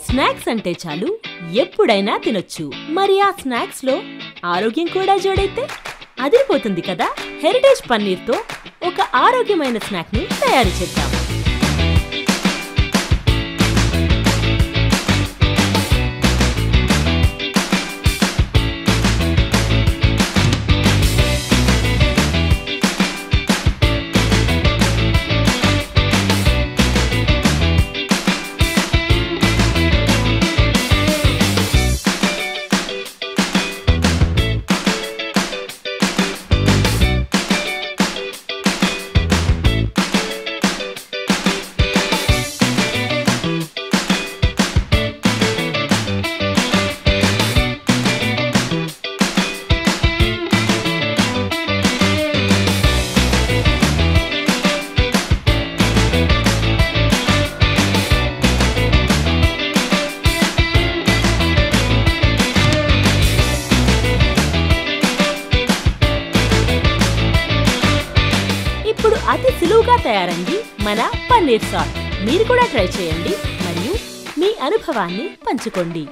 Snacks అంటే చాలు ఎప్పుడైనా తినొచ్చు. మరి ఆ స్నాక్స్ లో ఆరోగ్యం కూడా జోడైతే అదిరిపోతుంది కదా. హెరిటేజ్ పన్నీర్తో ఒక ఆరోగ్యమైన స్నాక్ ని తయారు చేద్దాం. ఇప్పుడు అతి సులువుగా తయారైంది మన పన్నీర్ సాస్. మీరు కూడా ట్రై చేయండి మరియు మీ అనుభవాన్ని పంచుకోండి.